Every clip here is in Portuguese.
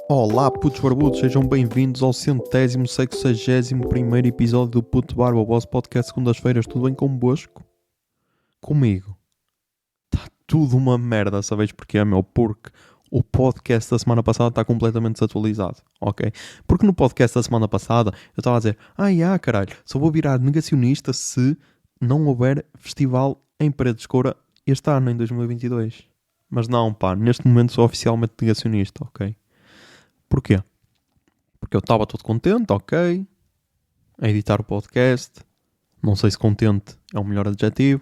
Olá, putos barbudos, sejam bem-vindos ao 161º episódio do Puto Barba, o vosso podcast segundas-feiras. Tudo bem convosco? Comigo? Está tudo uma merda, sabes porquê, meu? Porque o podcast da semana passada está completamente desatualizado, ok? Porque no podcast da semana passada eu estava a dizer caralho, só vou virar negacionista se não houver festival em Paredes de Coura este ano, em 2022. Mas não, pá, neste momento sou oficialmente negacionista, ok? Porquê? Porque eu estava todo contente, ok, a editar o podcast, não sei se contente é o melhor adjetivo,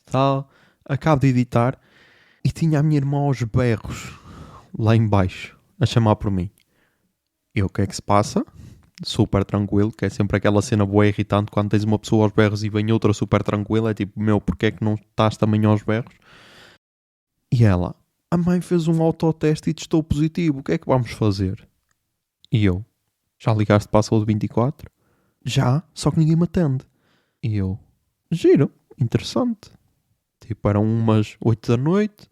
tal, acabo de editar e tinha a minha irmã aos berros, lá em baixo, a chamar por mim. E o que é que se passa? Super tranquilo, que é sempre aquela cena boa e irritante quando tens uma pessoa aos berros e vem outra super tranquila, é tipo, meu, porque é que não estás também aos berros? E ela, a mãe fez um autoteste e testou positivo, o que é que vamos fazer? E eu, já ligaste para a saúde 24? Já, só que ninguém me atende. E eu, giro, interessante. Tipo, eram umas 8 da noite,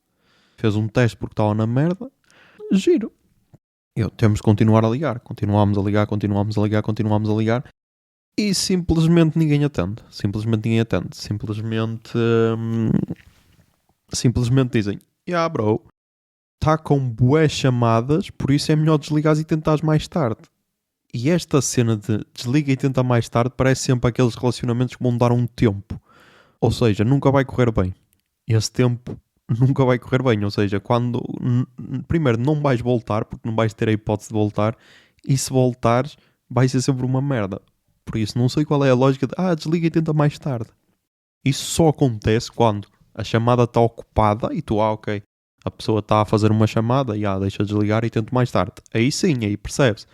fez um teste porque estava na merda, giro. Eu, temos de continuar a ligar. Continuámos a ligar e simplesmente ninguém atende. Simplesmente dizem, bro, está com bué chamadas, por isso é melhor desligares e tentares mais tarde. E esta cena de desliga e tenta mais tarde parece sempre aqueles relacionamentos que vão dar um tempo. Ou seja, nunca vai correr bem. Esse tempo nunca vai correr bem. Ou seja, quando... Primeiro, não vais voltar, porque não vais ter a hipótese de voltar. E se voltares, vai ser sempre uma merda. Por isso, não sei qual é a lógica de... desliga e tenta mais tarde. Isso só acontece quando a chamada está ocupada e tu, ok, a pessoa está a fazer uma chamada e deixa de desligar e tento mais tarde. Aí sim, aí percebes.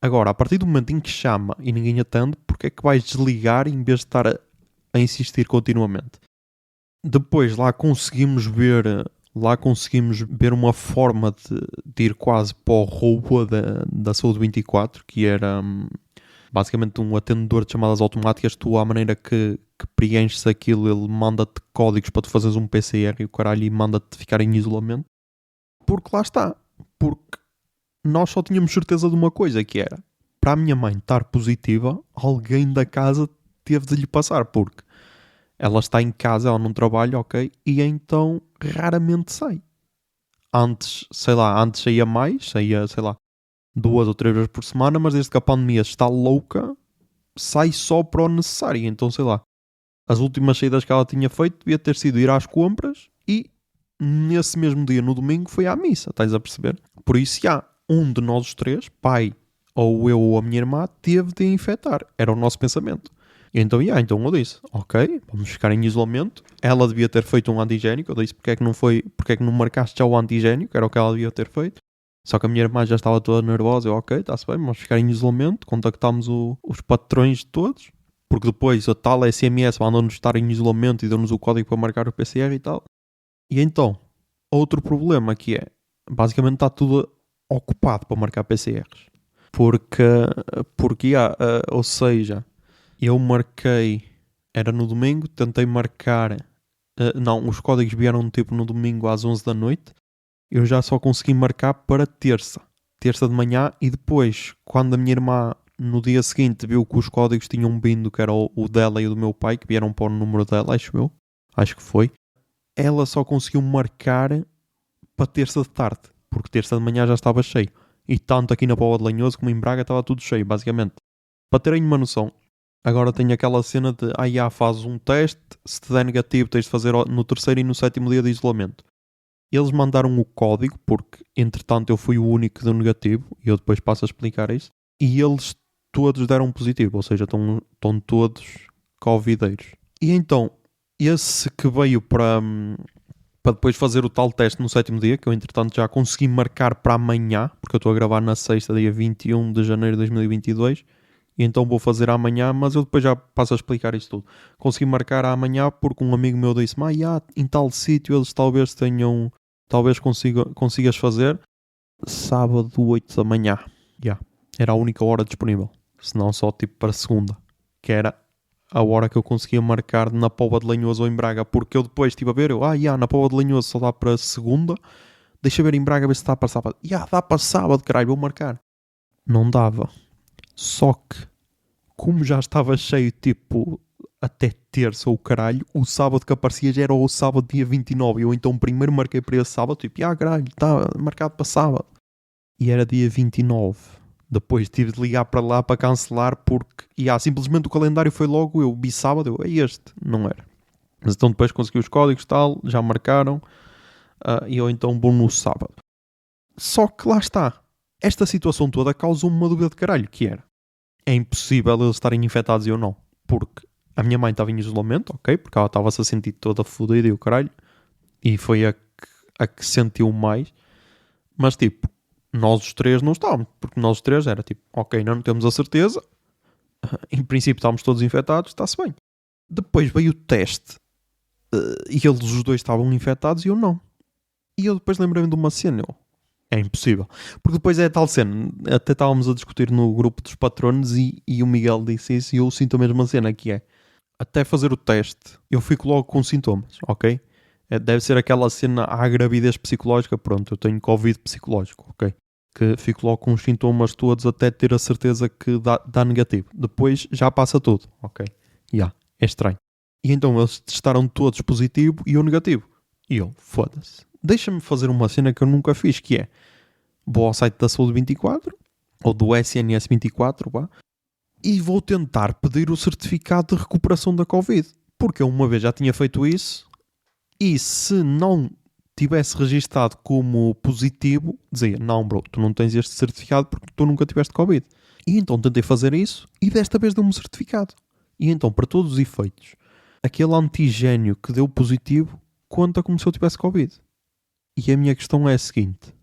Agora, a partir do momento em que chama e ninguém atende, porque é que vais desligar em vez de estar a insistir continuamente? Depois lá conseguimos ver uma forma de ir quase para o roubo da Saúde 24, que era basicamente um atendedor de chamadas automáticas. Tu, à maneira que preenches aquilo, ele manda-te códigos para tu fazeres um PCR e o caralho, e manda-te ficar em isolamento. Porque lá está. Porque nós só tínhamos certeza de uma coisa, que era, para a minha mãe estar positiva, alguém da casa teve de lhe passar, porque ela está em casa, ela não trabalha, ok, e então raramente sai. Antes saía mais, sei lá, 2 ou 3 vezes por semana, mas desde que a pandemia está louca, sai só para o necessário. Então, sei lá, as últimas saídas que ela tinha feito devia ter sido ir às compras e nesse mesmo dia, no domingo, foi à missa, estás a perceber? Por isso, um de nós os três, pai, ou eu ou a minha irmã, teve de infectar. Era o nosso pensamento. E então, então eu disse, ok, vamos ficar em isolamento. Ela devia ter feito um antigénico. Eu disse, porque é que não marcaste já o antigénico? Era o que ela devia ter feito. Só que a minha irmã já estava toda nervosa. Eu, ok, está-se bem, vamos ficar em isolamento. Contactámos os patrões todos. Porque depois a tal SMS mandou-nos estar em isolamento e deu-nos o código para marcar o PCR e tal. E então, outro problema que é, basicamente está tudo ocupado para marcar PCRs. Porque ou seja, eu marquei, era no domingo, tentei marcar, os códigos vieram tipo no domingo às 11 da noite, eu já só consegui marcar para terça de manhã, e depois, quando a minha irmã no dia seguinte viu que os códigos tinham vindo, que era o dela e o do meu pai, que vieram para o número dela, acho que foi, ela só conseguiu marcar para terça de tarde, porque terça de manhã já estava cheio. E tanto aqui na Póvoa de Lanhoso como em Braga estava tudo cheio, basicamente. Para terem uma noção, agora tenho aquela cena de fazes um teste, se te der negativo tens de fazer no 3º e no 7º dia de isolamento. Eles mandaram o código, porque entretanto eu fui o único que deu negativo, e eu depois passo a explicar isso, e eles todos deram positivo, ou seja, estão todos covideiros. E então, esse que veio para depois fazer o tal teste no 7º dia, que eu entretanto já consegui marcar para amanhã, porque eu estou a gravar na sexta, dia 21 de janeiro de 2022, e então vou fazer amanhã, mas eu depois já passo a explicar isso tudo. Consegui marcar amanhã porque um amigo meu disse-me, em tal sítio eles talvez consigas fazer sábado 8 da manhã. Era a única hora disponível, senão só tipo para segunda, que era a hora que eu conseguia marcar na Póvoa de Lanhoso ou em Braga, porque eu depois estive a ver, na Póvoa de Lanhoso só dá para segunda, Deixa ver em Braga ver se dá para sábado. Dá para sábado, caralho, vou marcar. Não dava. Só que, como já estava cheio, tipo, até terça ou caralho, o sábado que aparecia já era o sábado dia 29. Eu então primeiro marquei para esse sábado, tipo, caralho, está marcado para sábado. E era dia 29. Depois tive de ligar para lá para cancelar porque, simplesmente o calendário foi logo, eu vi sábado, é este, não era. Mas então depois consegui os códigos tal, já marcaram, e eu então vou no sábado. Só que lá está. Esta situação toda causou-me uma dúvida de caralho, que era: é impossível eles estarem infectados e eu não. Porque a minha mãe estava em isolamento, ok? Porque ela estava-se a sentir toda fodida e o caralho. E foi a que sentiu mais. Mas tipo, nós os três não estávamos. Porque nós os três era tipo, ok, não temos a certeza. Em princípio estávamos todos infectados, está-se bem. Depois veio o teste. E eles os dois estavam infectados e eu não. E eu depois lembrei-me de uma cena. É impossível. Porque depois é a tal cena. Até estávamos a discutir no grupo dos patronos e o Miguel disse isso e eu sinto a mesma cena, que é: até fazer o teste, eu fico logo com sintomas, ok? Deve ser aquela cena à gravidez psicológica. Pronto, eu tenho Covid psicológico, ok? Que fico logo com os sintomas todos até ter a certeza que dá negativo. Depois já passa tudo, ok? É estranho. E então eles testaram todos positivo e eu negativo. E eu, foda-se. Deixa-me fazer uma cena que eu nunca fiz, que é: vou ao site da Saúde 24, ou do SNS 24, e vou tentar pedir o certificado de recuperação da Covid. Porque eu uma vez já tinha feito isso, e se não tivesse registado como positivo, dizia: não bro, tu não tens este certificado porque tu nunca tiveste Covid. E então tentei fazer isso, e desta vez deu-me o certificado. E então, para todos os efeitos, aquele antigénio que deu positivo conta como se eu tivesse Covid. E a minha questão é a seguinte: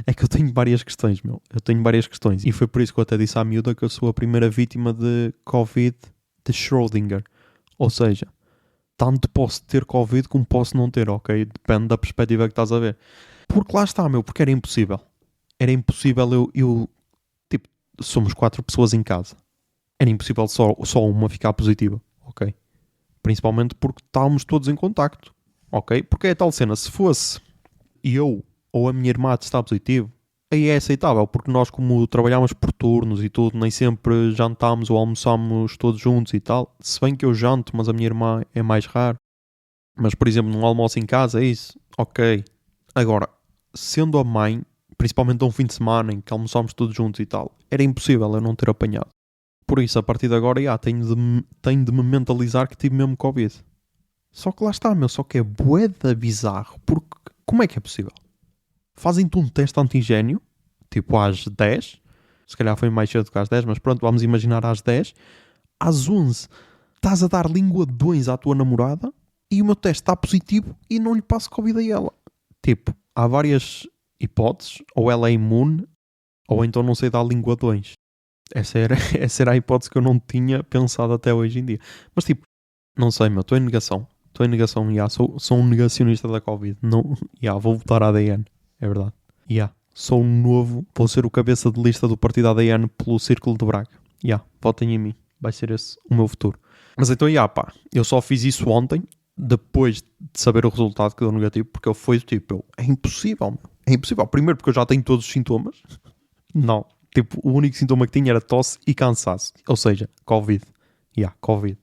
é que eu tenho várias questões, meu. Eu tenho várias questões. E foi por isso que eu até disse à miúda que eu sou a primeira vítima de Covid de Schrödinger. Ou seja, tanto posso ter Covid como posso não ter, ok? Depende da perspectiva que estás a ver. Porque lá está, meu. Porque era impossível. Era impossível eu tipo, somos 4 pessoas em casa. Era impossível só uma ficar positiva, ok? Principalmente porque estávamos todos em contacto, ok? Porque é a tal cena: se fosse eu ou a minha irmã a testar positivo, aí é aceitável, porque nós, como trabalhámos por turnos e tudo, nem sempre jantámos ou almoçámos todos juntos e tal. Se bem que eu janto, mas a minha irmã é mais raro. Mas, por exemplo, num almoço em casa, é isso, ok. Agora, sendo a mãe, principalmente a um fim de semana em que almoçámos todos juntos e tal, era impossível eu não ter apanhado. Por isso, a partir de agora, tenho de me mentalizar que tive mesmo Covid. Só que lá está, meu, só que é bué de bizarro, porque como é que é possível? Fazem-te um teste antigénio, tipo às 10, se calhar foi mais cedo que às 10, mas pronto, vamos imaginar às 10, às 11 estás a dar linguadões à tua namorada e o meu teste está positivo e não lhe passo Covid a ela. Tipo, há várias hipóteses: ou ela é imune, ou então não sei dar linguadões. Essa era a hipótese que eu não tinha pensado até hoje em dia. Mas tipo, não sei, meu, estou em negação, sou um negacionista da Covid. Não, vou votar a ADN, é verdade. Sou um novo, vou ser o cabeça de lista do partido ADN pelo Círculo de Braga. Votem em mim, vai ser esse o meu futuro. Mas então, eu só fiz isso ontem, depois de saber o resultado que deu negativo, porque eu fui tipo, é impossível, meu. É impossível. Primeiro porque eu já tenho todos os sintomas. Não, tipo, o único sintoma que tinha era tosse e cansaço. Ou seja, Covid. Covid.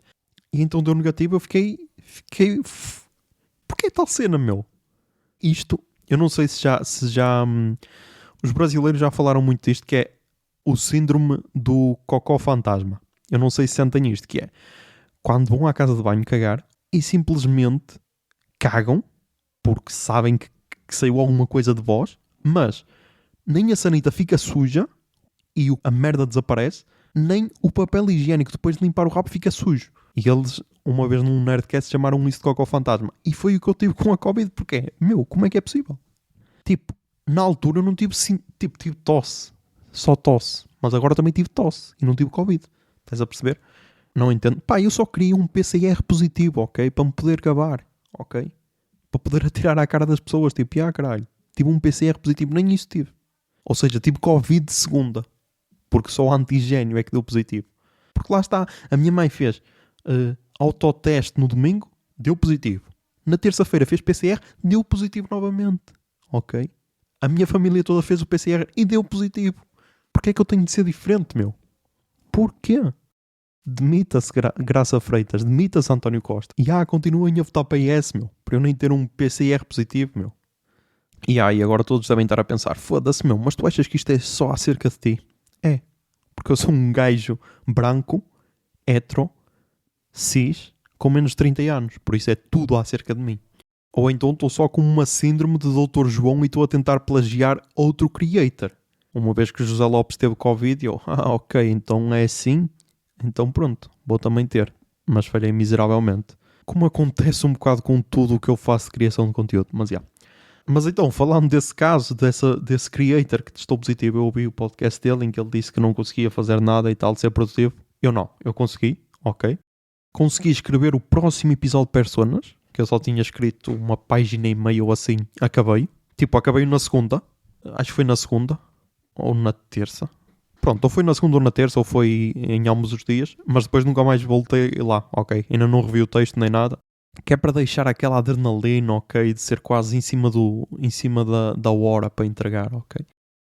E então deu negativo, eu fiquei... Porquê tal cena, meu? Isto, eu não sei se já os brasileiros já falaram muito disto, que é o síndrome do cocó fantasma. Eu não sei se sentem isto, que é quando vão à casa de banho cagar e simplesmente cagam porque sabem que saiu alguma coisa de vós, mas nem a sanita fica suja e a merda desaparece, nem o papel higiênico depois de limpar o rabo fica sujo. E eles, uma vez num Nerdcast, chamaram isso de cocó fantasma. E foi o que eu tive com a Covid, porque como é que é possível? Tipo, na altura eu não tive, tive tosse. Só tosse. Mas agora também tive tosse e não tive Covid. Estás a perceber? Não entendo. Eu só queria um PCR positivo, ok? Para me poder gabar, ok? Para poder atirar à cara das pessoas. Tipo, caralho, tive um PCR positivo. Nem isso tive. Ou seja, tive Covid de segunda. Porque só o antigénio é que deu positivo. Porque lá está, a minha mãe fez autoteste no domingo, deu positivo. Na terça-feira fez PCR, deu positivo novamente. Ok? A minha família toda fez o PCR e deu positivo. Porquê é que eu tenho de ser diferente, meu? Porquê? Demita-se Graça Freitas, demita-se António Costa. E continuem a votar PS, meu. Para eu nem ter um PCR positivo, meu. E agora todos devem estar a pensar, foda-se, meu, mas tu achas que isto é só acerca de ti? É. Porque eu sou um gajo branco, hetero, cis, com menos de 30 anos. Por isso é tudo acerca de mim. Ou então estou só com uma síndrome de Dr. João e estou a tentar plagiar outro creator. Uma vez que José Lopes teve Covid, eu, ok, então é assim, então pronto, vou também ter. Mas falhei miseravelmente. Como acontece um bocado com tudo o que eu faço de criação de conteúdo, mas já. Mas então, falando desse caso, desse creator que testou positivo, eu ouvi o podcast dele em que ele disse que não conseguia fazer nada e tal, ser produtivo. Eu consegui, ok. Consegui escrever o próximo episódio de Personas, que eu só tinha escrito uma página e meia ou assim, acabei. Acabei na segunda, acho que foi na segunda, ou na terça. Pronto, ou foi na segunda ou na terça, ou foi em ambos os dias, mas depois nunca mais voltei lá, ok. Ainda não revi o texto nem nada. Que é para deixar aquela adrenalina, ok, de ser quase em cima da hora para entregar, ok.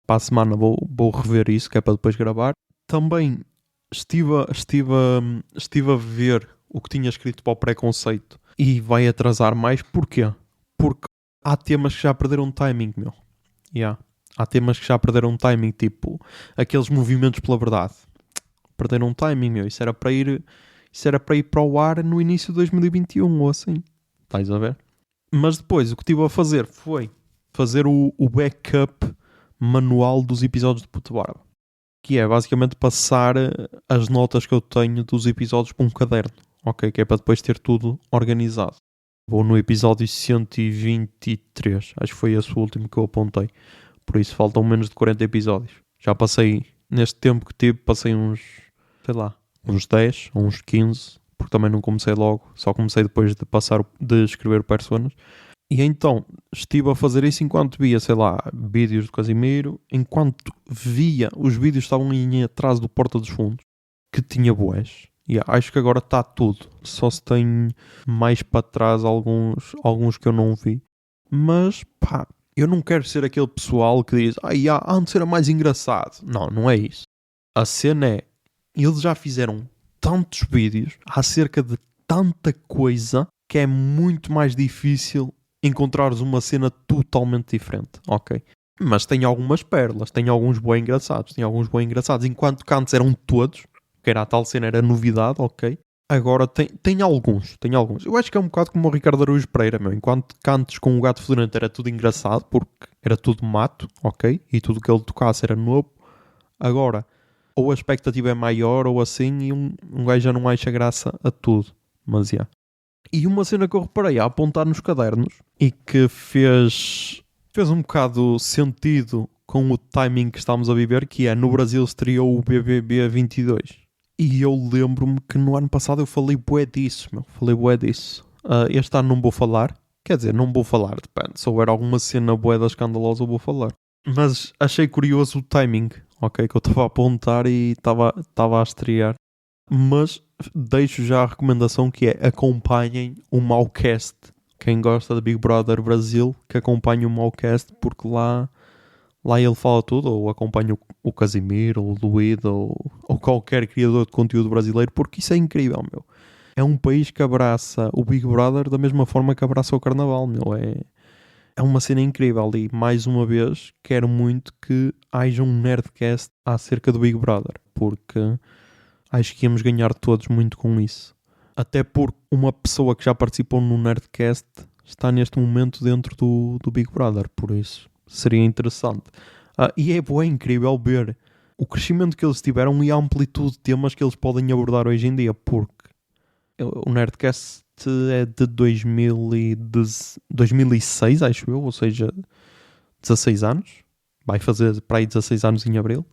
Para a semana vou rever isso, que é para depois gravar. Também estive a ver o que tinha escrito para o preconceito e vai atrasar mais. Porquê? Porque há temas que já perderam timing, meu. Há temas que já perderam timing, tipo aqueles movimentos pela verdade. Perderam timing, meu. Isso era para ir para o ar no início de 2021 ou assim. Estás a ver? Mas depois o que estive a fazer foi fazer o backup manual dos episódios de Puto Barba. Que é basicamente passar as notas que eu tenho dos episódios para um caderno. Ok? Que é para depois ter tudo organizado. Vou no episódio 123. Acho que foi esse o último que eu apontei. Por isso faltam menos de 40 episódios. Já passei, neste tempo que tive, passei uns 10 ou uns 15, porque também não comecei logo, só comecei depois de escrever Personas. E então estive a fazer isso enquanto via, vídeos do Casimiro, enquanto via os vídeos estavam em atraso do Porta dos Fundos, que tinha bués. Acho que agora está tudo, só se tem mais para trás alguns que eu não vi. Mas pá, eu não quero ser aquele pessoal que diz antes era mais engraçado. Não é isso. A cena é, eles já fizeram tantos vídeos acerca de tanta coisa que é muito mais difícil encontrares uma cena totalmente diferente, ok? Mas tem algumas pérolas, tem alguns bem engraçados, enquanto que antes eram todos, que era a tal cena, era novidade, ok? Agora tem alguns. Eu acho que é um bocado como o Ricardo Araújo Pereira, meu. Enquanto que antes com o Gato Fedorento era tudo engraçado, porque era tudo mato, ok? E tudo que ele tocasse era novo. Agora, ou a expectativa é maior ou assim, e um gajo já não acha graça a tudo. Mas E uma cena que eu reparei a apontar nos cadernos e que fez um bocado sentido com o timing que estamos a viver, que é, no Brasil estreou o BBB 22. E eu lembro-me que no ano passado eu falei bué disso, meu. Este ano não vou falar. Quer dizer, não vou falar, depende. Se houver alguma cena bué da escandalosa eu vou falar. Mas achei curioso o timing, ok? Que eu estava a apontar e estava a estrear. Mas deixo já a recomendação que é: acompanhem o Maucast. Quem gosta de Big Brother Brasil, que acompanhe o Maucast, porque lá ele fala tudo, ou acompanha o Casimiro, ou o Luído, ou qualquer criador de conteúdo brasileiro, porque isso é incrível, meu. É um país que abraça o Big Brother da mesma forma que abraça o Carnaval, meu. É uma cena incrível e, mais uma vez, quero muito que haja um Nerdcast acerca do Big Brother, porque acho que íamos ganhar todos muito com isso. Até porque uma pessoa que já participou no Nerdcast está neste momento dentro do Big Brother, por isso seria interessante. E é incrível ver o crescimento que eles tiveram e a amplitude de temas que eles podem abordar hoje em dia, porque o Nerdcast é de 2006, acho eu, ou seja, 16 anos. Vai fazer para aí 16 anos em abril.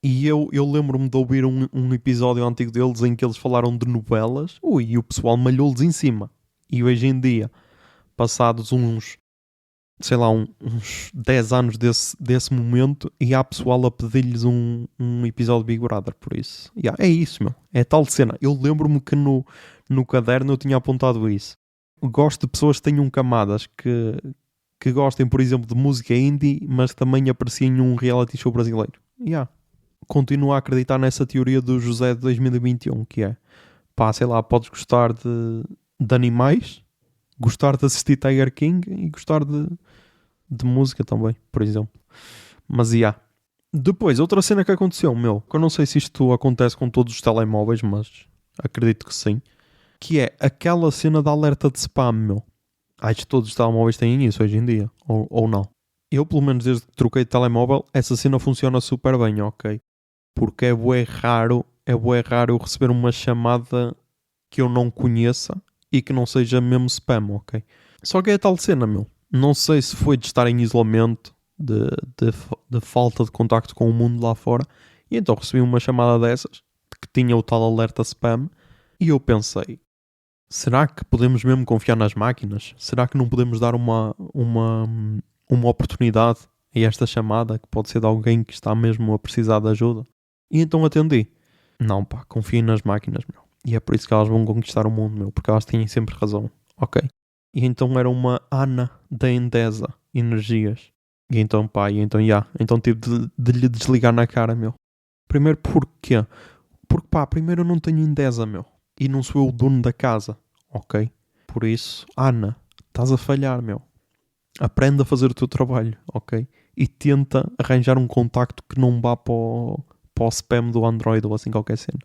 E eu lembro-me de ouvir um episódio antigo deles em que eles falaram de novelas. E o pessoal malhou-lhes em cima. E hoje em dia, passados uns 10 anos desse momento, e há pessoal a pedir-lhes um episódio de Big Brother, por isso. É isso, meu. É tal cena. Eu lembro-me que no caderno eu tinha apontado isso. Gosto de pessoas que tenham camadas, que que gostem, por exemplo, de música indie, mas também apreciem um reality show brasileiro. Yeah. Continuo a acreditar nessa teoria do José de 2021, que é, pá, sei lá, podes gostar de animais, gostar de assistir Tiger King e gostar de música também, por exemplo. Mas, yeah. Depois, outra cena que aconteceu, que eu não sei se isto acontece com todos os telemóveis, mas acredito que sim, que é aquela cena de alerta de spam, Acho que todos os telemóveis têm isso hoje em dia, ou não. Eu, pelo menos desde que troquei de telemóvel, essa cena funciona super bem, ok? Porque é raro eu receber uma chamada que eu não conheça e que não seja mesmo spam, ok? Só que é a tal cena, Não sei se foi de estar em isolamento, de falta de contacto com o mundo lá fora, e então recebi uma chamada dessas, que tinha o tal alerta spam, e eu pensei, será que podemos mesmo confiar nas máquinas? Será que não podemos dar uma oportunidade a esta chamada, que pode ser de alguém que está mesmo a precisar de ajuda? E então atendi. Não, pá, confiem nas máquinas, E é por isso que elas vão conquistar o mundo, porque elas têm sempre razão, ok? E então era uma Ana da Endesa Energias. E então, então tive de lhe desligar na cara, Primeiro porquê? Porque, pá, primeiro eu não tenho Endesa, E não sou eu o dono da casa, ok? Por isso, Ana, estás a falhar, Aprende a fazer o teu trabalho, ok? E tenta arranjar um contacto que não vá para o spam do Android ou assim qualquer cena.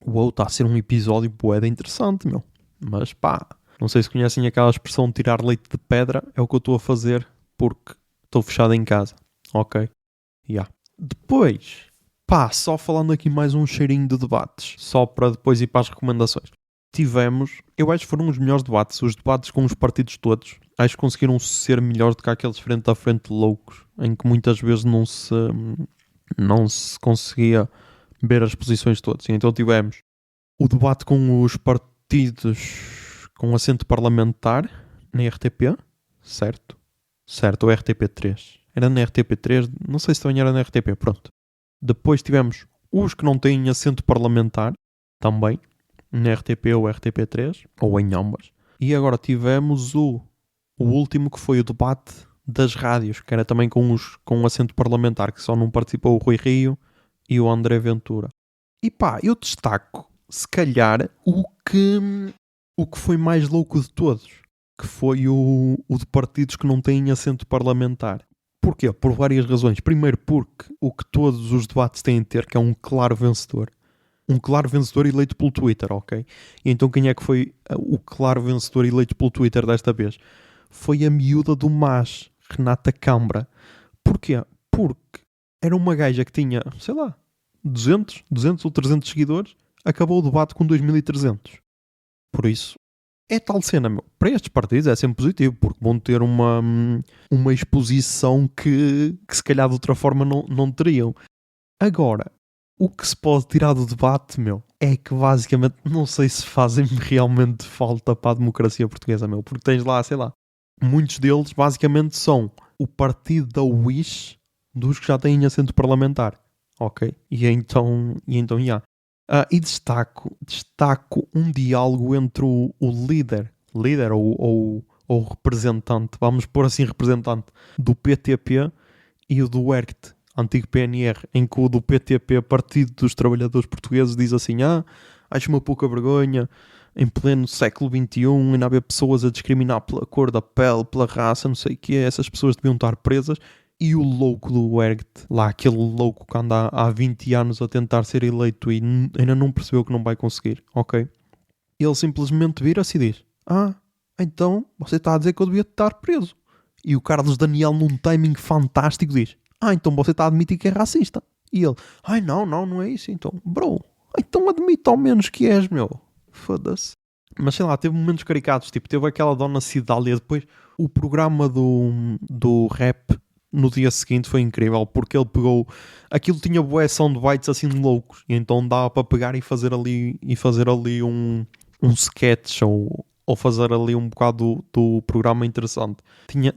Uou, está a ser um episódio bué interessante, Mas pá, não sei se conhecem aquela expressão de tirar leite de pedra. É o que eu estou a fazer porque estou fechado em casa, ok? Depois, pá, só falando aqui mais um cheirinho de debates, só para depois ir para as recomendações. Tivemos, eu acho que foram os melhores debates, os debates com os partidos todos. Acho que conseguiram ser melhores do que aqueles frente a frente loucos, em que muitas vezes não se conseguia ver as posições todas. E então tivemos o debate com os partidos com assento parlamentar na RTP, certo? Certo, ou RTP3. Era na RTP3, não sei se também era na RTP, pronto. Depois tivemos os que não têm assento parlamentar, também, na RTP ou RTP3, ou em ambas. E agora tivemos o último, que foi o debate das rádios, que era também com assento parlamentar, que só não participou o Rui Rio e o André Ventura. E pá, eu destaco, se calhar, o que foi mais louco de todos, que foi o de partidos que não têm assento parlamentar. Porquê? Por várias razões. Primeiro porque o que todos os debates têm a ter, que é um claro vencedor. Um claro vencedor eleito pelo Twitter, ok? E então quem é que foi o claro vencedor eleito pelo Twitter desta vez? Foi a miúda do MAS, Renata Câmara. Porquê? Porque era uma gaja que tinha, sei lá, 200 ou 300 seguidores, acabou o debate com 2.300. Por isso, é tal cena, Para estes partidos é sempre positivo, porque vão ter uma exposição que se calhar de outra forma não teriam. Agora, o que se pode tirar do debate, é que basicamente não sei se fazem realmente falta para a democracia portuguesa, porque tens lá, sei lá, muitos deles basicamente são o partido da Wish dos que já têm assento parlamentar, ok? E então, e destaco um diálogo entre o líder ou representante, vamos pôr assim, representante do PTP e o do ERCT, antigo PNR, em que o do PTP, Partido dos Trabalhadores Portugueses, diz assim: acho uma pouca vergonha, em pleno século XXI, ainda haver pessoas a discriminar pela cor da pele, pela raça, não sei o que, essas pessoas deviam estar presas. E o louco do ERGT, lá aquele louco que anda há 20 anos a tentar ser eleito e ainda não percebeu que não vai conseguir, ok? Ele simplesmente vira-se e diz: então você está a dizer que eu devia estar preso. E o Carlos Daniel, num timing fantástico, diz: então você está a admitir que é racista. E ele: não é isso então. Bro, então admite ao menos que és, Foda-se. Mas sei lá, teve momentos caricatos, tipo, teve aquela dona Cidália, depois o programa do rap no dia seguinte foi incrível, porque ele pegou, aquilo tinha bué soundbites assim loucos, e então dava para pegar e fazer ali um sketch ou fazer ali um bocado do programa interessante.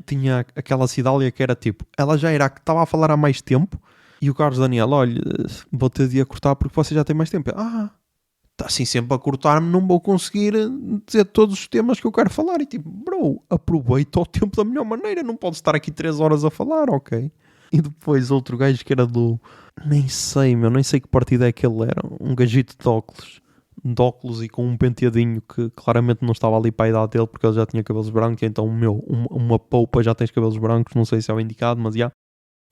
Tinha aquela Cidália que era tipo, ela já era que estava a falar há mais tempo, e o Carlos Daniel: olha, vou ter de a cortar porque você já tem mais tempo. está assim sempre a cortar-me, não vou conseguir dizer todos os temas que eu quero falar. E tipo, bro, aproveita o tempo da melhor maneira, não podes estar aqui 3 horas a falar, ok? E depois outro gajo que era nem sei, nem sei que partido é que ele era, um gajito de óculos e com um penteadinho que claramente não estava ali para a idade dele porque ele já tinha cabelos brancos, então uma poupa já tens cabelos brancos, não sei se é o indicado, mas já.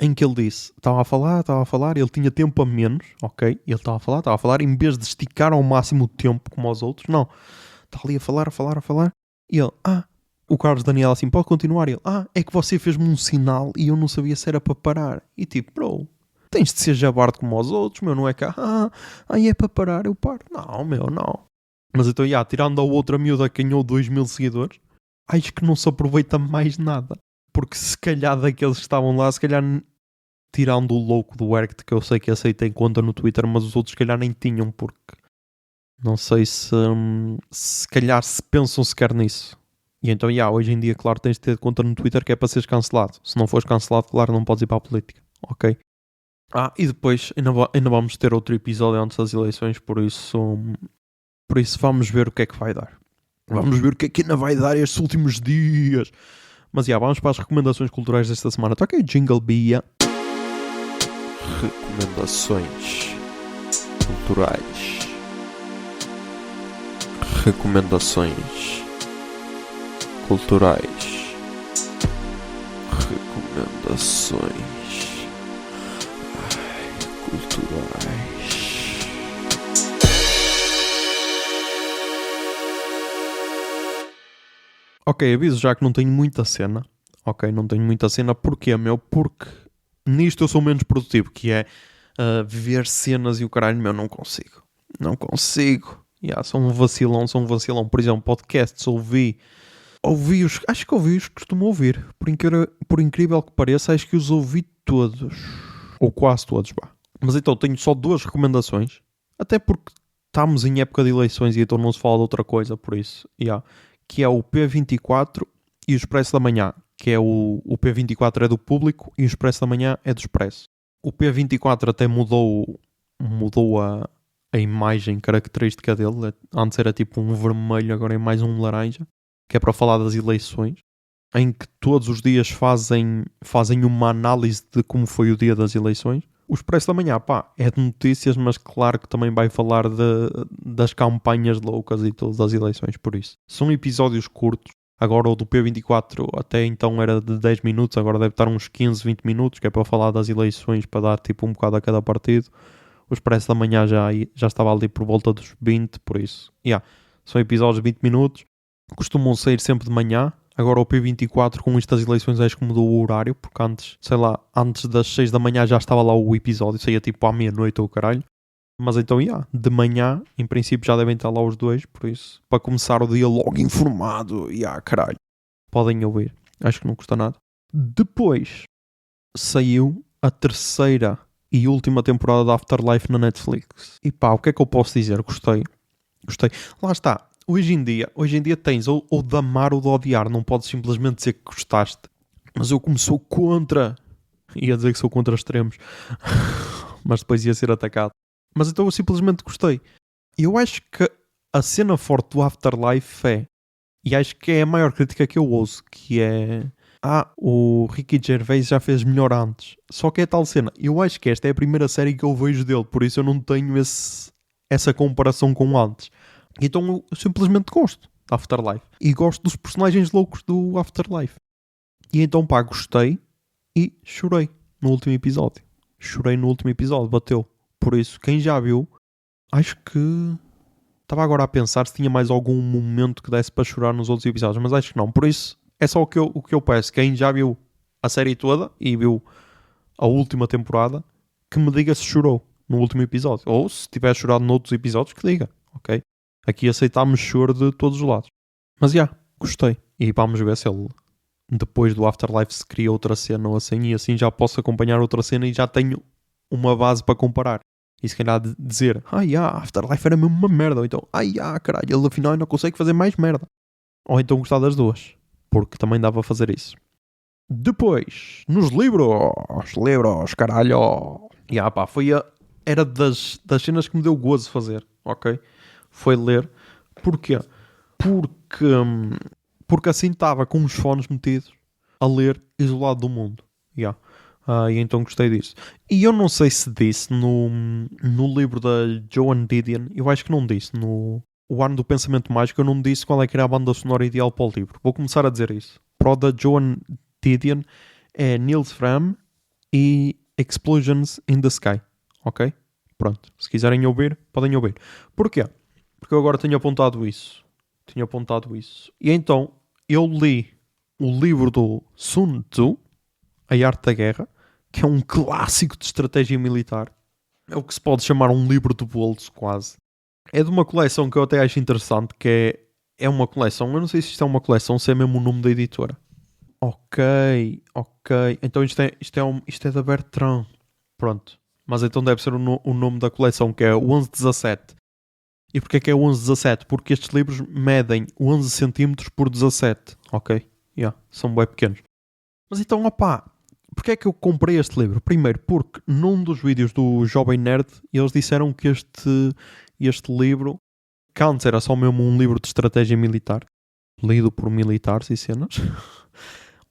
Em que ele disse, estava a falar, ele tinha tempo a menos, ok? Ele estava a falar, em vez de esticar ao máximo o tempo como os outros, não. Está ali a falar, e ele, o Carlos Daniel assim, pode continuar, e ele, é que você fez-me um sinal e eu não sabia se era para parar. E tipo, bro, tens de ser jabardo como os outros, não é que, é para parar, eu paro. Não, não. Mas então, tirando a outra miúda que ganhou 2.000 seguidores, acho que não se aproveita mais nada. Porque se calhar daqueles que estavam lá, se calhar tirando o louco do Erct, que eu sei que esse aí tem conta no Twitter, mas os outros se calhar nem tinham, porque não sei se calhar se pensam sequer nisso. E então, hoje em dia, claro, tens de ter conta no Twitter que é para seres cancelado. Se não fores cancelado, claro, não podes ir para a política, ok? E depois ainda vamos ter outro episódio antes das eleições, por isso vamos ver o que é que vai dar. Vamos ver o que é que ainda vai dar estes últimos dias. Mas vamos para as recomendações culturais desta semana. Toca aí Jingle Bia. Recomendações culturais. Recomendações culturais. Recomendações culturais. Ok, aviso já que não tenho muita cena. Ok, não tenho muita cena. Porquê, Porque nisto eu sou menos produtivo, que é ver cenas e o caralho, não consigo. Não consigo. Sou um vacilão. Por exemplo, podcasts, ouvi-os, acho que ouvi-os que costumo ouvir. Por incrível que pareça, acho que os ouvi todos. Ou quase todos, Mas então tenho só 2 recomendações. Até porque estamos em época de eleições e então não se fala de outra coisa, por isso. Que é o P24 e o Expresso da Manhã. Que é o P24 é do Público e o Expresso da Manhã é do Expresso. O P24 até mudou a imagem característica dele. Antes era tipo um vermelho, agora é mais um laranja. Que é para falar das eleições. Em que todos os dias fazem uma análise de como foi o dia das eleições. O Expresso da Manhã, é de notícias, mas claro que também vai falar das campanhas loucas e tudo das eleições, por isso. São episódios curtos. Agora o do P24 até então era de 10 minutos, agora deve estar uns 15, 20 minutos, que é para falar das eleições, para dar tipo um bocado a cada partido. O Expresso da Manhã já estava ali por volta dos 20, por isso. São episódios de 20 minutos. Costumam sair sempre de manhã. Agora o P24 com isto das eleições acho que mudou o horário, porque antes das 6 da manhã já estava lá o episódio, saía tipo à meia-noite ou caralho. Mas então, de manhã, em princípio já devem estar lá os 2, por isso, para começar o dia logo informado, caralho. Podem ouvir, acho que não custa nada. Depois, saiu a 3ª e última temporada da Afterlife na Netflix. E o que é que eu posso dizer? Gostei. Lá está. Hoje em dia tens ou de amar ou de odiar. Não podes simplesmente dizer que gostaste. Mas eu como sou contra... Ia dizer que sou contra extremos. Mas depois ia ser atacado. Mas então eu simplesmente gostei. Eu acho que a cena forte do Afterlife é... E acho que é a maior crítica que eu ouço. Que é... o Ricky Gervais já fez melhor antes. Só que é tal cena. Eu acho que esta é a primeira série que eu vejo dele. Por isso eu não tenho essa comparação com antes. Então eu simplesmente gosto da Afterlife. E gosto dos personagens loucos do Afterlife. E então gostei e chorei no último episódio. Bateu. Por isso, quem já viu, acho que... Estava agora a pensar se tinha mais algum momento que desse para chorar nos outros episódios, mas acho que não. Por isso, é só o que eu peço. Quem já viu a série toda e viu a última temporada, que me diga se chorou no último episódio. Ou se tiver chorado noutros episódios, que diga, ok? Aqui aceitámos choro de todos os lados. Mas gostei. E vamos ver se ele, depois do Afterlife, se cria outra cena ou assim, e assim já posso acompanhar outra cena e já tenho uma base para comparar. E se calhar dizer, Afterlife era mesmo uma merda. Ou então, caralho, ele afinal não consegue fazer mais merda. Ou então gostar das duas. Porque também dava a fazer isso. Depois, nos livros, caralho. Era das cenas que me deu gozo fazer, ok? foi ler. Porquê? Porque assim estava com os fones metidos a ler isolado do mundo. Yeah. E então gostei disso. E eu não sei se disse no livro da Joan Didion, eu acho que não disse, no O Ano do Pensamento Mágico, eu não disse qual é que era a banda sonora ideal para o livro. Vou começar a dizer isso. Para o da Joan Didion é Nils Fram e Explosions in the Sky. Ok? Pronto. Se quiserem ouvir, podem ouvir. Porquê? Porque eu agora tenho apontado isso. E então, eu li o livro do Sun Tzu, A Arte da Guerra, que é um clássico de estratégia militar. É o que se pode chamar um livro de bolso, quase. É de uma coleção que eu até acho interessante, que é uma coleção. Eu não sei se isto é uma coleção, se é mesmo o nome da editora. Ok. Então isto é da Bertrand. Pronto. Mas então deve ser o nome da coleção, que é o 1117. E porquê que é o 1117? Porque estes livros medem 11 cm por 17. Ok? São bem pequenos. Mas então, porquê é que eu comprei este livro? Primeiro, porque num dos vídeos do Jovem Nerd, eles disseram que este livro, que antes era só mesmo um livro de estratégia militar, lido por militares e cenas,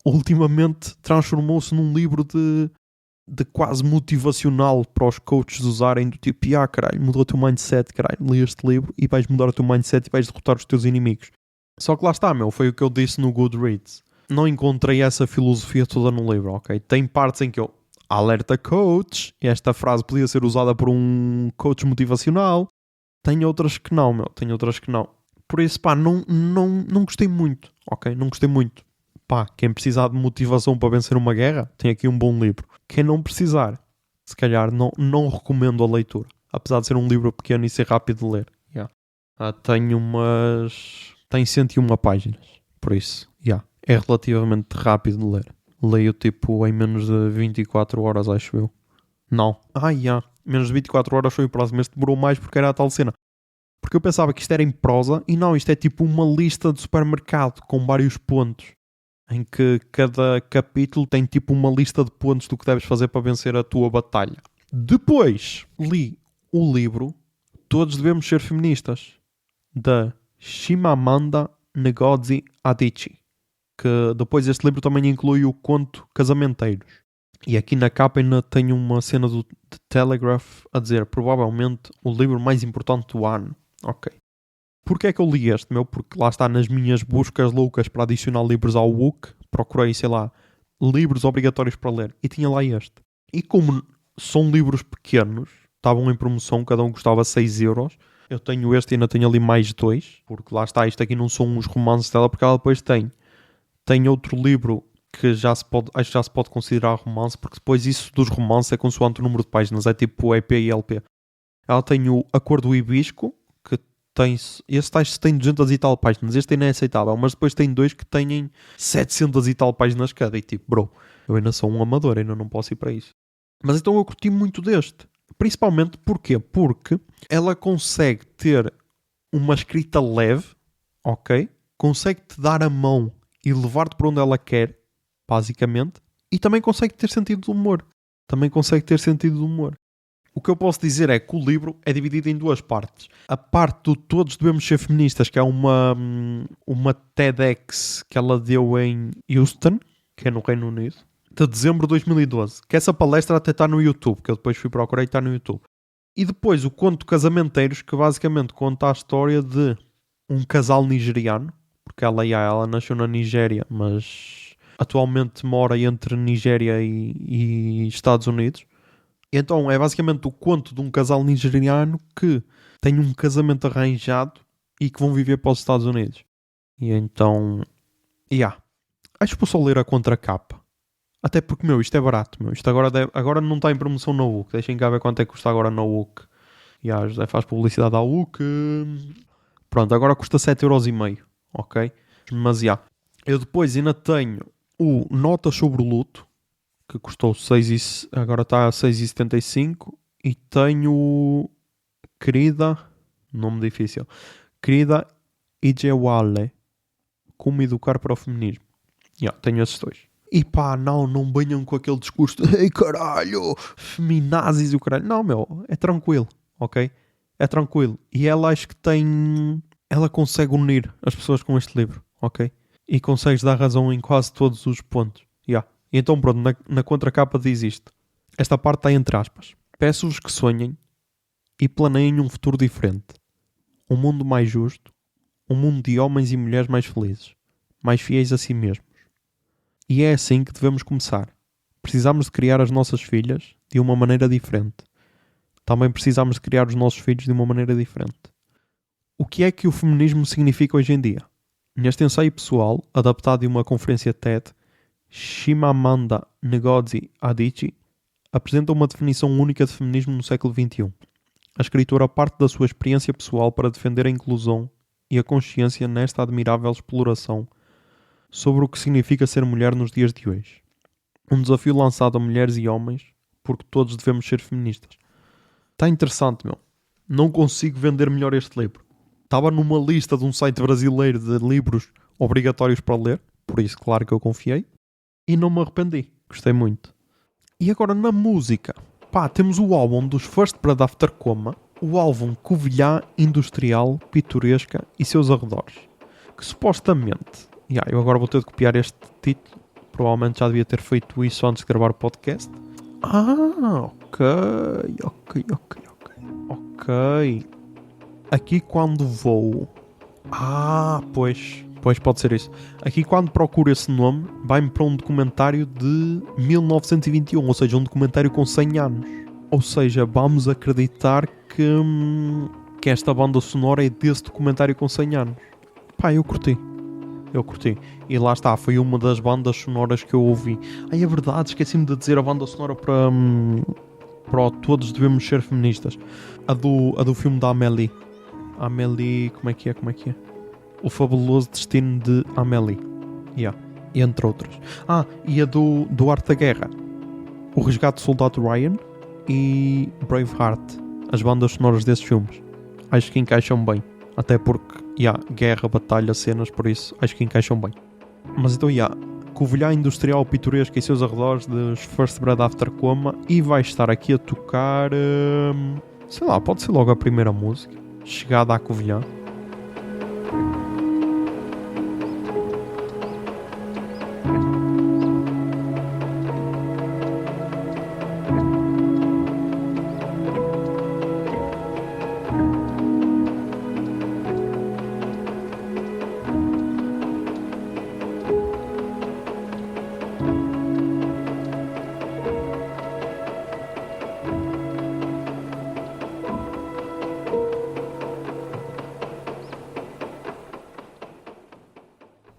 ultimamente transformou-se num livro de quase motivacional para os coaches usarem, do tipo, caralho, mudou o teu mindset, caralho, li este livro e vais mudar o teu mindset e vais derrotar os teus inimigos. Só que lá está, foi o que eu disse no Goodreads. Não encontrei essa filosofia toda no livro, ok? Tem partes em que eu, alerta coach, e esta frase podia ser usada por um coach motivacional. Tem outras que não, Por isso, não gostei muito, ok? Não gostei muito. Quem precisar de motivação para vencer uma guerra, tem aqui um bom livro. Quem não precisar, se calhar não recomendo a leitura. Apesar de ser um livro pequeno e ser rápido de ler. Tem 101 páginas. Por isso, é relativamente rápido de ler. Leio tipo em menos de 24 horas, acho eu. Não. Menos de 24 horas foi o próximo. Este demorou mais porque era a tal cena. Porque eu pensava que isto era em prosa e não, isto é tipo uma lista de supermercado com vários pontos. Em que cada capítulo tem tipo uma lista de pontos do que deves fazer para vencer a tua batalha. Depois li o livro Todos Devemos Ser Feministas, da Chimamanda Ngozi Adichie. Que depois este livro também inclui o conto Casamenteiros. E aqui na capa ainda tem uma cena do The Telegraph a dizer provavelmente o livro mais importante do ano. Ok. Porquê é que eu li este, Porque lá está, nas minhas buscas loucas para adicionar livros ao Wook, procurei, livros obrigatórios para ler. E tinha lá este. E como são livros pequenos, estavam em promoção, cada um custava 6€. Eu tenho este e ainda tenho ali mais 2. Porque lá está, isto aqui não são os romances dela, porque ela depois tem outro livro que acho que já se pode considerar romance, porque depois isso dos romances é consoante o número de páginas, é tipo EP e LP. Ela tem o A Cor do Hibisco, que este tem 200 e tal páginas, este ainda é aceitável, mas depois tem 2 que têm 700 e tal páginas cada, e tipo, bro, eu ainda sou um amador, ainda não posso ir para isso. Mas então eu curti muito deste, principalmente porquê? Porque ela consegue ter uma escrita leve, ok? Consegue-te dar a mão e levar-te para onde ela quer, basicamente, e também consegue ter sentido de humor. O que eu posso dizer é que o livro é dividido em 2 partes. A parte do Todos Devemos Ser Feministas, que é uma TEDx que ela deu em Houston, que é no Reino Unido, de dezembro de 2012. Que essa palestra até está no YouTube, que eu depois fui procurar e está no YouTube. E depois o conto Casamenteiros, que basicamente conta a história de um casal nigeriano, porque ela nasceu na Nigéria, mas atualmente mora entre Nigéria e Estados Unidos. Então é basicamente o conto de um casal nigeriano que tem um casamento arranjado e que vão viver para os Estados Unidos. E então, acho que vou só ler a contracapa. Até porque, isto é barato, Isto agora não está em promoção na UC. Deixem cá ver quanto é que custa agora na UC. José faz publicidade à UC. Pronto, agora custa 7,5€. Ok? Mas, eu depois ainda tenho o Notas sobre o Luto, que custou 6, agora está a 6,75€. E tenho Querida, nome difícil, Querida Ijewale, Como Educar para o Feminismo. Tenho esses 2. E não venham com aquele discurso de ei caralho, feminazis e o caralho. Não, é tranquilo, ok? É tranquilo. E ela acho que tem... Ela consegue unir as pessoas com este livro, ok? E consegues dar razão em quase todos os pontos. Yeah. E então pronto, na contracapa diz isto. Esta parte está entre aspas. Peço-vos que sonhem e planeiem um futuro diferente. Um mundo mais justo. Um mundo de homens e mulheres mais felizes. Mais fiéis a si mesmos. E é assim que devemos começar. Precisamos de criar as nossas filhas de uma maneira diferente. Também precisamos de criar os nossos filhos de uma maneira diferente. O que é que o feminismo significa hoje em dia? Neste ensaio pessoal, adaptado de uma conferência TED, Chimamanda Ngozi Adichie apresenta uma definição única de feminismo no século XXI. A escritora parte da sua experiência pessoal para defender a inclusão e a consciência nesta admirável exploração sobre o que significa ser mulher nos dias de hoje. Um desafio lançado a mulheres e homens, porque todos devemos ser feministas. Está interessante, meu. Não consigo vender melhor este livro. Estava numa lista de um site brasileiro de livros obrigatórios para ler, por isso, claro que eu confiei, e não me arrependi. Gostei muito. E agora na música. Pá, temos o álbum dos First Blood After Coma, o álbum Covilhã Industrial, Pitoresca e seus arredores, que supostamente... eu agora vou ter de copiar este título, provavelmente já devia ter feito isso antes de gravar o podcast. Ok. Aqui quando vou... Pois pode ser isso. Aqui quando procuro esse nome, vai-me para um documentário de 1921, ou seja, um documentário com 100 anos. Ou seja, vamos acreditar que esta banda sonora é desse documentário com 100 anos. Pá, eu curti. E lá está, foi uma das bandas sonoras que eu ouvi. É verdade, esqueci-me de dizer a banda sonora para Todos Devemos Ser Feministas. A do filme da Amélie. Amélie, como é que é? O Fabuloso Destino de Amélie. Entre outras. E a do Arte da Guerra. O Resgate do Soldado Ryan e Braveheart. As bandas sonoras desses filmes. Acho que encaixam bem. Até porque, guerra, batalha, cenas, por isso acho que encaixam bem. Mas então, Covilhã Industrial, Pitoresca e seus arredores dos First Blood After Coma, e vai estar aqui a tocar, sei lá, pode ser logo a primeira música, Chegada à Covilhã.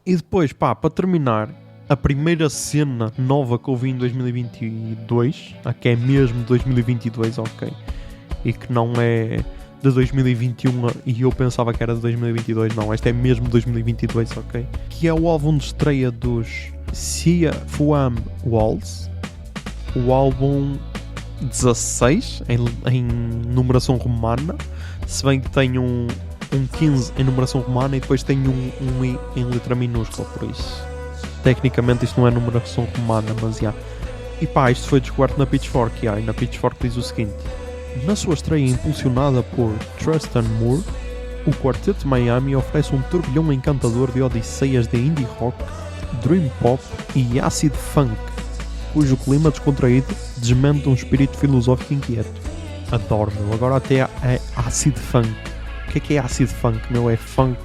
E depois, para terminar, a primeira cena nova que eu vi em 2022, que é mesmo 2022, ok, e que não é de 2021 e eu pensava que era de 2022, não, esta é mesmo 2022, ok, que é o álbum de estreia dos Sia Fuam Walls, o álbum 16 em numeração romana, se bem que tem um 15 em numeração romana e depois tem um I em letra minúscula, por isso tecnicamente isto não é numeração romana, mas E isto foi descoberto na Pitchfork, e na Pitchfork diz o seguinte: na sua estreia impulsionada por Tristan Moore, o Quarteto de Miami oferece um turbilhão encantador de odisseias de indie rock, dream pop e acid funk, cujo clima descontraído desmente um espírito filosófico inquieto. Adoro, meu. Agora até é acid funk. O que é acid funk, meu? É funk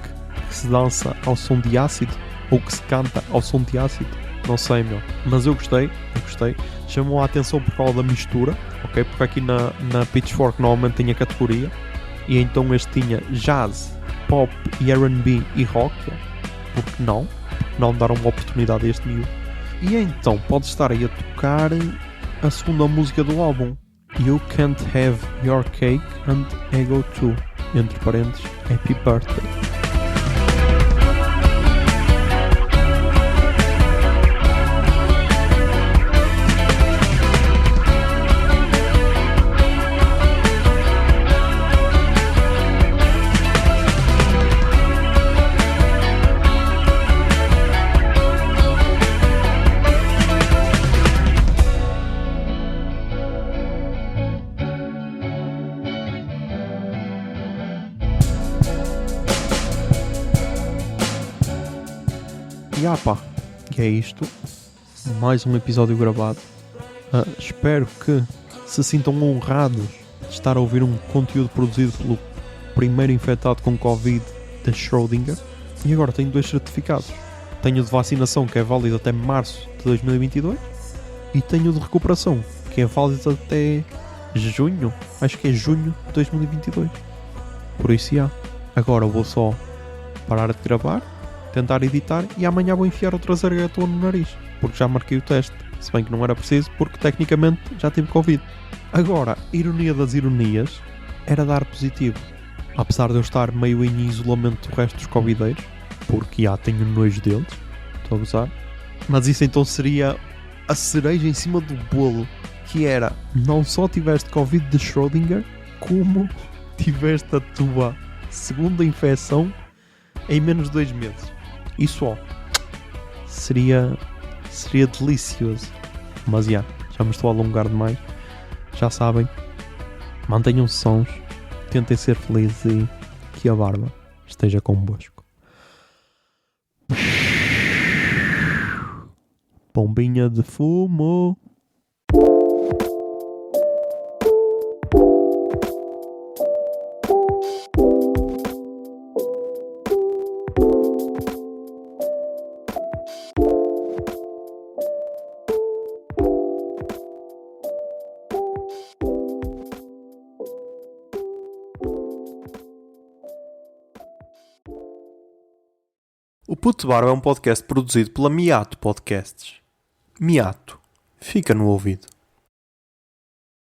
que se dança ao som de ácido? Ou que se canta ao som de ácido? Não sei, meu. Mas eu gostei. Chamou a atenção por causa da mistura, ok? Porque aqui na Pitchfork normalmente tem a categoria. E então este tinha jazz, pop e R&B e rock. Porque não? Porque não dar uma oportunidade a este miúdo. E então pode estar aí a tocar a segunda música do álbum, You Can't Have Your Cake and Ego Too. Entre parênteses, Happy Birthday. E é isto. Mais um episódio gravado. Espero que se sintam honrados de estar a ouvir um conteúdo produzido pelo primeiro infectado com Covid de Schrödinger. E agora tenho 2 certificados. Tenho de vacinação, que é válido até março de 2022. E tenho de recuperação, que é válido até junho. Acho que é junho de 2022. Por isso, agora vou só parar de gravar, tentar editar e amanhã vou enfiar outra zargatona no nariz. Porque já marquei o teste. Se bem que não era preciso, porque tecnicamente já tive Covid. Agora, ironia das ironias, era dar positivo. Apesar de eu estar meio em isolamento do resto dos covideiros, porque tenho nojo deles, estou a gozar. Mas isso então seria a cereja em cima do bolo, que era, não só tiveste Covid de Schrödinger, como tiveste a tua segunda infecção em menos de 2 meses. Isso, seria delicioso. Mas já me estou a alongar demais. Já sabem, mantenham-se sãos, tentem ser felizes e que a barba esteja convosco. Bombinha de fumo. O Puto Barba é um podcast produzido pela Miato Podcasts. Miato, fica no ouvido.